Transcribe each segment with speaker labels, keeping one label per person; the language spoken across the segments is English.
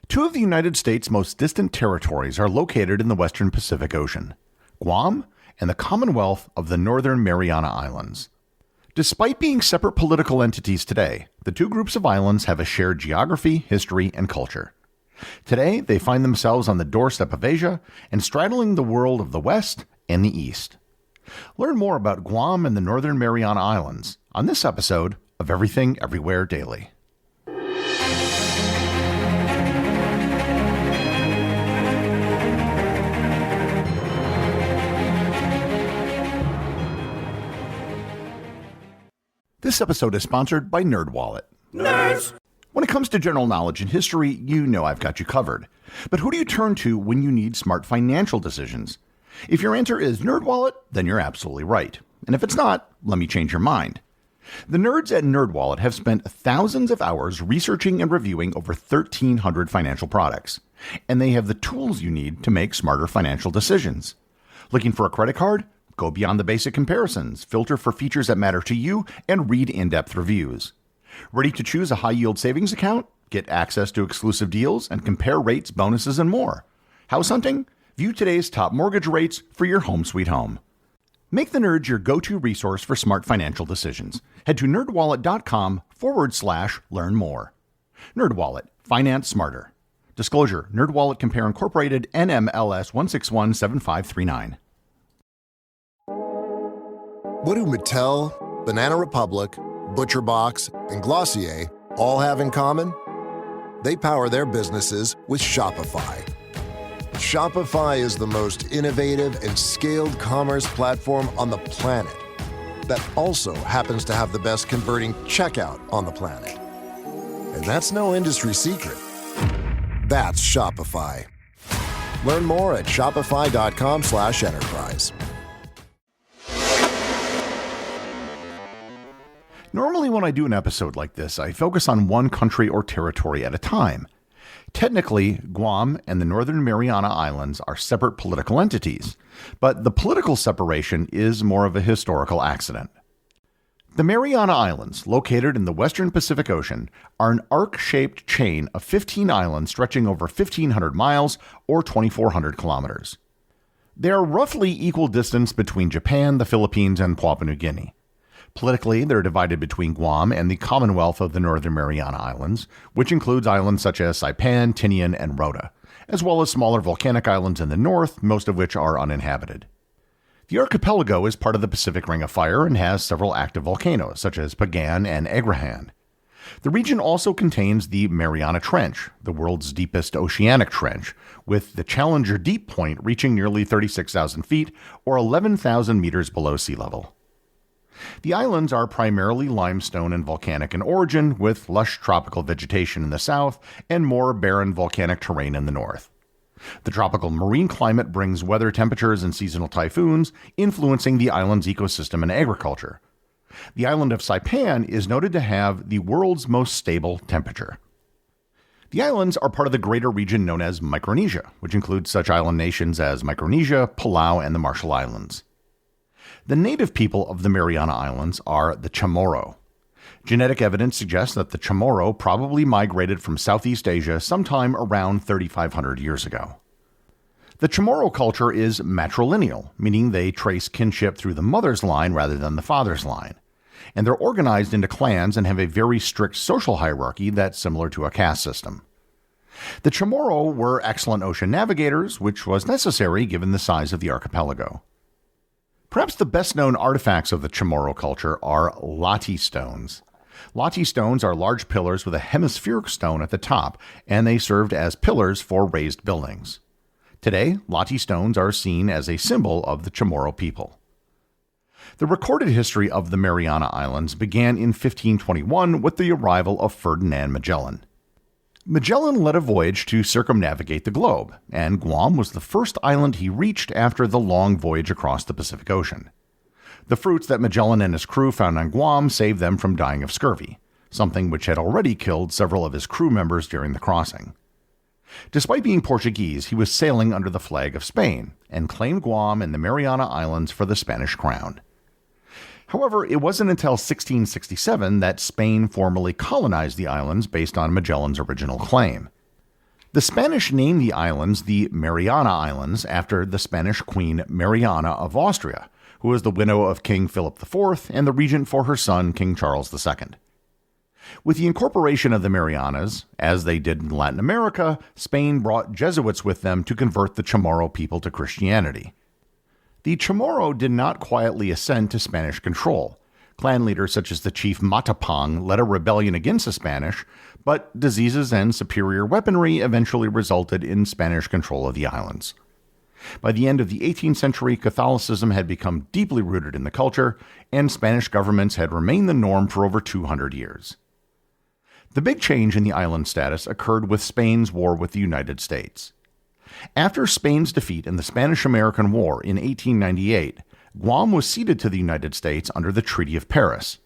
Speaker 1: Two of the United States' most distant territories are located in the western Pacific Ocean, Guam and the Commonwealth of the Northern Mariana Islands. Despite being separate political entities today, the two groups of islands have a shared geography, history, and culture. Today, they find themselves on the doorstep of Asia and straddling the world of the West and the East. Learn more about Guam and the Northern Mariana Islands on this episode of Everything Everywhere Daily. This episode is sponsored by NerdWallet.
Speaker 2: Nerds!
Speaker 1: When it comes to general knowledge and history, you know I've got you covered. But who do you turn to when you need smart financial decisions? If your answer is NerdWallet, then you're absolutely right. And if it's not, let me change your mind. The nerds at NerdWallet have spent thousands of hours researching and reviewing over 1,300 financial products. And they have the tools you need to make smarter financial decisions. Looking for a credit card? Go beyond the basic comparisons, filter for features that matter to you, and read in-depth reviews. Ready to choose a high-yield savings account? Get access to exclusive deals and compare rates, bonuses, and more. House hunting? View today's top mortgage rates for your home sweet home. Make the Nerds your go-to resource for smart financial decisions. Head to nerdwallet.com/learn more. NerdWallet. Finance smarter. Disclosure: NerdWallet Compare Incorporated, NMLS 1617539.
Speaker 3: What do Mattel, Banana Republic, ButcherBox, and Glossier all have in common? They power their businesses with Shopify. Shopify is the most innovative and scaled commerce platform on the planet that also happens to have the best converting checkout on the planet. And that's no industry secret. That's Shopify. Learn more at shopify.com/enterprise.
Speaker 1: Normally when I do an episode like this, I focus on one country or territory at a time. Technically, Guam and the Northern Mariana Islands are separate political entities, but the political separation is more of a historical accident. The Mariana Islands, located in the western Pacific Ocean, are an arc-shaped chain of 15 islands stretching over 1,500 miles or 2,400 kilometers. They are roughly equal distance between Japan, the Philippines, and Papua New Guinea. Politically, they're divided between Guam and the Commonwealth of the Northern Mariana Islands, which includes islands such as Saipan, Tinian, and Rota, as well as smaller volcanic islands in the north, most of which are uninhabited. The archipelago is part of the Pacific Ring of Fire and has several active volcanoes, such as Pagan and Agrahan. The region also contains the Mariana Trench, the world's deepest oceanic trench, with the Challenger Deep Point reaching nearly 36,000 feet or 11,000 meters below sea level. The islands are primarily limestone and volcanic in origin, with lush tropical vegetation in the south and more barren volcanic terrain in the north. The tropical marine climate brings weather temperatures and seasonal typhoons, influencing the island's ecosystem and agriculture. The island of Saipan is noted to have the world's most stable temperature. The islands are part of the greater region known as Micronesia, which includes such island nations as Micronesia, Palau, and the Marshall Islands. The native people of the Mariana Islands are the Chamorro. Genetic evidence suggests that the Chamorro probably migrated from Southeast Asia sometime around 3,500 years ago. The Chamorro culture is matrilineal, meaning they trace kinship through the mother's line rather than the father's line. And they're organized into clans and have a very strict social hierarchy that's similar to a caste system. The Chamorro were excellent ocean navigators, which was necessary given the size of the archipelago. Perhaps the best-known artifacts of the Chamorro culture are lati stones. Lati stones are large pillars with a hemispheric stone at the top, and they served as pillars for raised buildings. Today, lati stones are seen as a symbol of the Chamorro people. The recorded history of the Mariana Islands began in 1521 with the arrival of Ferdinand Magellan. Magellan led a voyage to circumnavigate the globe, and Guam was the first island he reached after the long voyage across the Pacific Ocean. The fruits that Magellan and his crew found on Guam saved them from dying of scurvy, something which had already killed several of his crew members during the crossing. Despite being Portuguese, he was sailing under the flag of Spain and claimed Guam and the Mariana Islands for the Spanish crown. However, it wasn't until 1667 that Spain formally colonized the islands based on Magellan's original claim. The Spanish named the islands the Mariana Islands after the Spanish Queen Mariana of Austria, who was the widow of King Philip IV and the regent for her son, King Charles II. With the incorporation of the Marianas, as they did in Latin America, Spain brought Jesuits with them to convert the Chamorro people to Christianity. The Chamorro did not quietly assent to Spanish control. Clan leaders such as the chief Matapang led a rebellion against the Spanish, but diseases and superior weaponry eventually resulted in Spanish control of the islands. By the end of the 18th century, Catholicism had become deeply rooted in the culture, and Spanish governments had remained the norm for over 200 years. The big change in the island status occurred with Spain's war with the United States. After Spain's defeat in the Spanish-American War in 1898, Guam was ceded to the United States under the Treaty of Paris.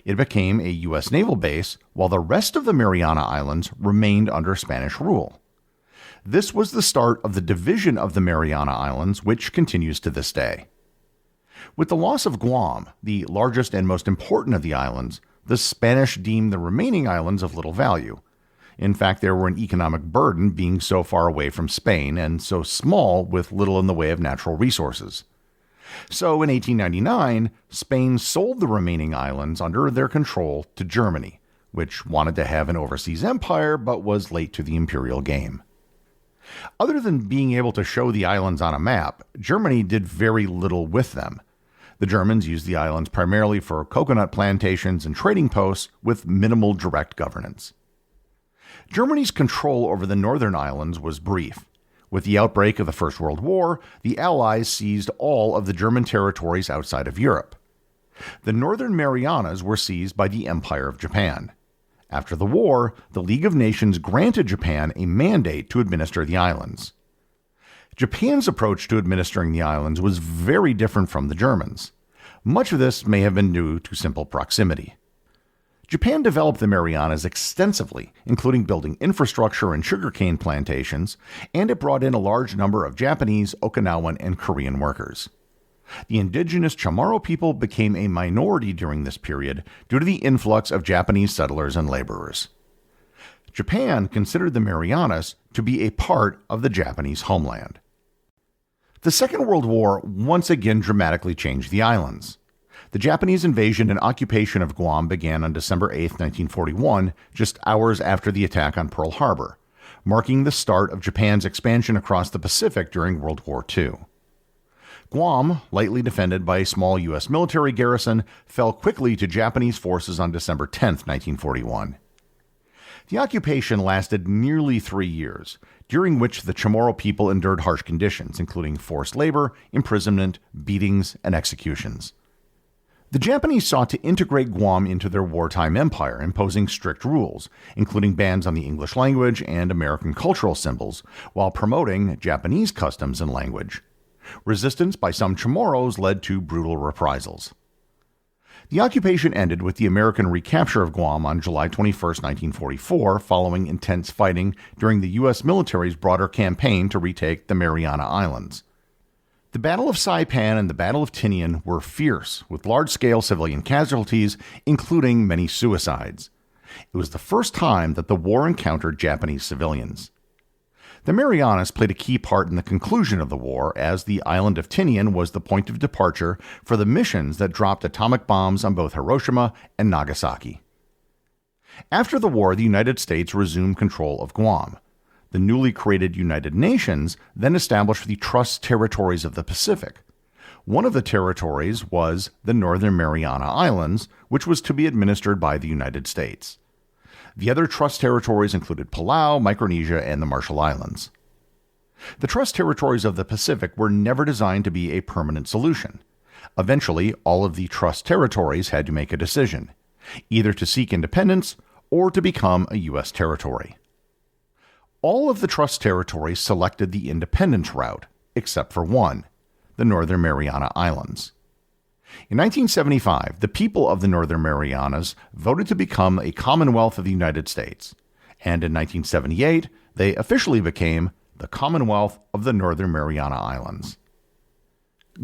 Speaker 1: It became a U.S. naval base, while the rest of the Mariana Islands remained under Spanish rule. This was the start of the division of the Mariana Islands, which continues to this day. With the loss of Guam, the largest and most important of the islands, the Spanish deemed the remaining islands of little value. In fact, they were an economic burden being so far away from Spain and so small with little in the way of natural resources. So in 1899, Spain sold the remaining islands under their control to Germany, which wanted to have an overseas empire but was late to the imperial game. Other than being able to show the islands on a map, Germany did very little with them. The Germans used the islands primarily for coconut plantations and trading posts with minimal direct governance. Germany's control over the northern islands was brief. With the outbreak of the First World War, the Allies seized all of the German territories outside of Europe. The Northern Marianas were seized by the Empire of Japan. After the war, the League of Nations granted Japan a mandate to administer the islands. Japan's approach to administering the islands was very different from the Germans. Much of this may have been due to simple proximity. Japan developed the Marianas extensively, including building infrastructure and sugarcane plantations, and it brought in a large number of Japanese, Okinawan, and Korean workers. The indigenous Chamorro people became a minority during this period due to the influx of Japanese settlers and laborers. Japan considered the Marianas to be a part of the Japanese homeland. The Second World War once again dramatically changed the islands. The Japanese invasion and occupation of Guam began on December 8, 1941, just hours after the attack on Pearl Harbor, marking the start of Japan's expansion across the Pacific during World War II. Guam, lightly defended by a small U.S. military garrison, fell quickly to Japanese forces on December 10, 1941. The occupation lasted nearly 3 years, during which the Chamorro people endured harsh conditions, including forced labor, imprisonment, beatings, and executions. The Japanese sought to integrate Guam into their wartime empire, imposing strict rules, including bans on the English language and American cultural symbols, while promoting Japanese customs and language. Resistance by some Chamorros led to brutal reprisals. The occupation ended with the American recapture of Guam on July 21, 1944, following intense fighting during the U.S. military's broader campaign to retake the Mariana Islands. The Battle of Saipan and the Battle of Tinian were fierce, with large-scale civilian casualties, including many suicides. It was the first time that the war encountered Japanese civilians. The Marianas played a key part in the conclusion of the war, as the island of Tinian was the point of departure for the missions that dropped atomic bombs on both Hiroshima and Nagasaki. After the war, the United States resumed control of Guam. The newly created United Nations then established the Trust Territories of the Pacific. One of the territories was the Northern Mariana Islands, which was to be administered by the United States. The other trust territories included Palau, Micronesia, and the Marshall Islands. The trust territories of the Pacific were never designed to be a permanent solution. Eventually, all of the trust territories had to make a decision, either to seek independence or to become a U.S. territory. All of the trust territories selected the independence route, except for one, the Northern Mariana Islands. In 1975, the people of the Northern Marianas voted to become a Commonwealth of the United States, and in 1978, they officially became the Commonwealth of the Northern Mariana Islands.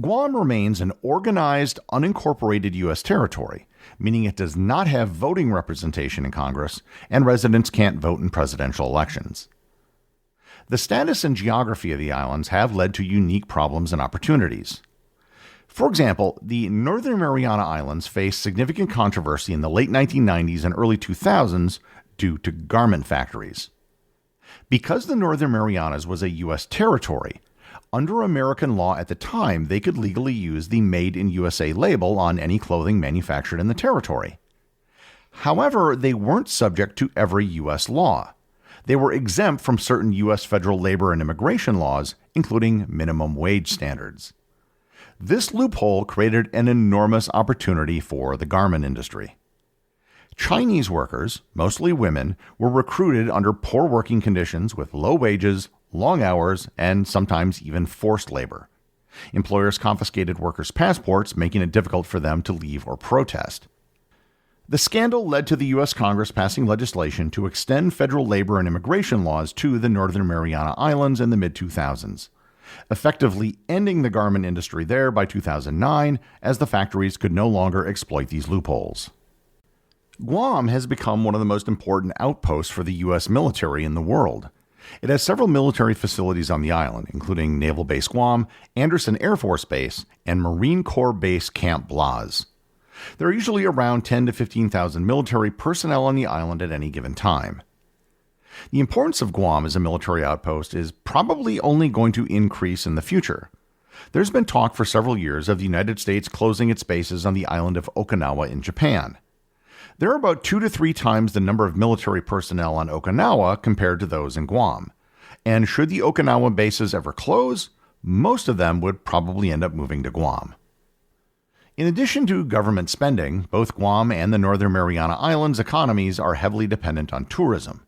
Speaker 1: Guam remains an organized, unincorporated U.S. territory, meaning it does not have voting representation in Congress, and residents can't vote in presidential elections. The status and geography of the islands have led to unique problems and opportunities. For example, the Northern Mariana Islands faced significant controversy in the late 1990s and early 2000s due to garment factories. Because the Northern Marianas was a U.S. territory, under American law at the time, they could legally use the Made in USA label on any clothing manufactured in the territory. However, they weren't subject to every U.S. law. They were exempt from certain U.S. federal labor and immigration laws, including minimum wage standards. This loophole created an enormous opportunity for the garment industry. Chinese workers, mostly women, were recruited under poor working conditions with low wages, long hours, and sometimes even forced labor. Employers confiscated workers' passports, making it difficult for them to leave or protest. The scandal led to the U.S. Congress passing legislation to extend federal labor and immigration laws to the Northern Mariana Islands in the mid-2000s, effectively ending the garment industry there by 2009, as the factories could no longer exploit these loopholes. Guam has become one of the most important outposts for the U.S. military in the world. It has several military facilities on the island, including Naval Base Guam, Anderson Air Force Base, and Marine Corps Base Camp Blaz. There are usually around 10,000 to 15,000 military personnel on the island at any given time. The importance of Guam as a military outpost is probably only going to increase in the future. There's been talk for several years of the United States closing its bases on the island of Okinawa in Japan. There are about 2 to 3 times the number of military personnel on Okinawa compared to those in Guam. And should the Okinawa bases ever close, most of them would probably end up moving to Guam. In addition to government spending, both Guam and the Northern Mariana Islands economies are heavily dependent on tourism.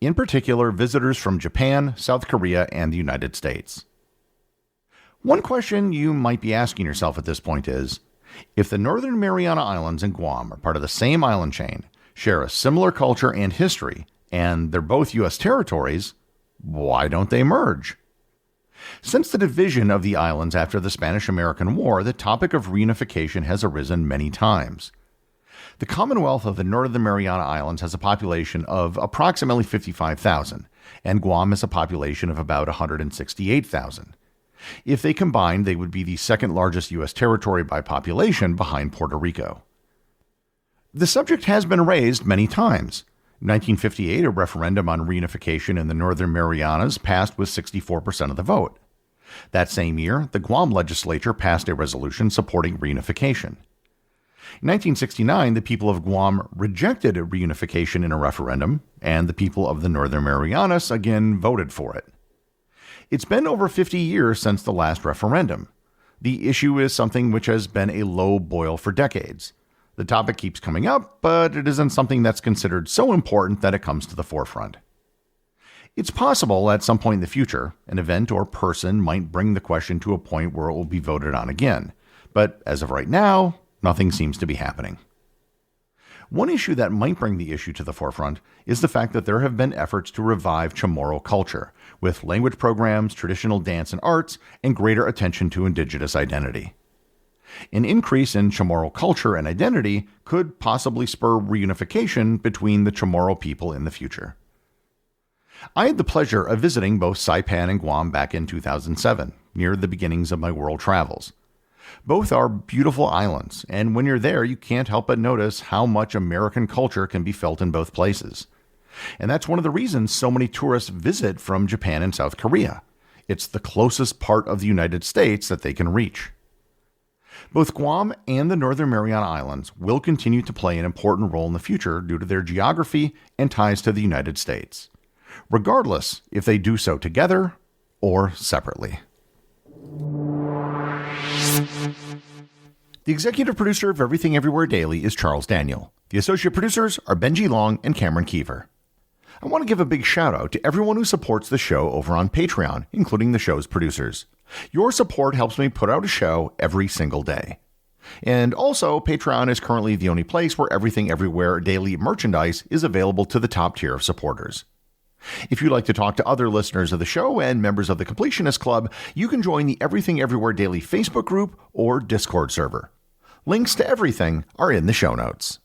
Speaker 1: In particular, visitors from Japan, South Korea, and the United States. One question you might be asking yourself at this point is, if the Northern Mariana Islands and Guam are part of the same island chain, share a similar culture and history, and they're both U.S. territories, why don't they merge? Since the division of the islands after the Spanish-American War, the topic of reunification has arisen many times. The Commonwealth of the Northern Mariana Islands has a population of approximately 55,000, and Guam has a population of about 168,000. If they combined, they would be the second largest U.S. territory by population behind Puerto Rico. The subject has been raised many times. In 1958, a referendum on reunification in the Northern Marianas passed with 64% of the vote. That same year, the Guam legislature passed a resolution supporting reunification. In 1969, the people of Guam rejected reunification in a referendum, and the people of the Northern Marianas again voted for it. It's been over 50 years since the last referendum. The issue is something which has been a low boil for decades. The topic keeps coming up, but it isn't something that's considered so important that it comes to the forefront. It's possible at some point in the future, an event or person might bring the question to a point where it will be voted on again. But as of right now, nothing seems to be happening. One issue that might bring the issue to the forefront is the fact that there have been efforts to revive Chamorro culture, with language programs, traditional dance and arts, and greater attention to indigenous identity. An increase in Chamorro culture and identity could possibly spur reunification between the Chamorro people in the future. I had the pleasure of visiting both Saipan and Guam back in 2007, near the beginnings of my world travels. Both are beautiful islands, and when you're there, you can't help but notice how much American culture can be felt in both places. And that's one of the reasons so many tourists visit from Japan and South Korea. It's the closest part of the United States that they can reach. Both Guam and the Northern Mariana Islands will continue to play an important role in the future due to their geography and ties to the United States, regardless if they do so together or separately. The executive producer of Everything Everywhere Daily is Charles Daniel. The associate producers are Benji Long and Cameron Kieffer. I want to give a big shout out to everyone who supports the show over on Patreon, including the show's producers. Your support helps me put out a show every single day. And also, Patreon is currently the only place where Everything Everywhere Daily merchandise is available to the top tier of supporters. If you'd like to talk to other listeners of the show and members of the Completionist Club, you can join the Everything Everywhere Daily Facebook group or Discord server. Links to everything are in the show notes.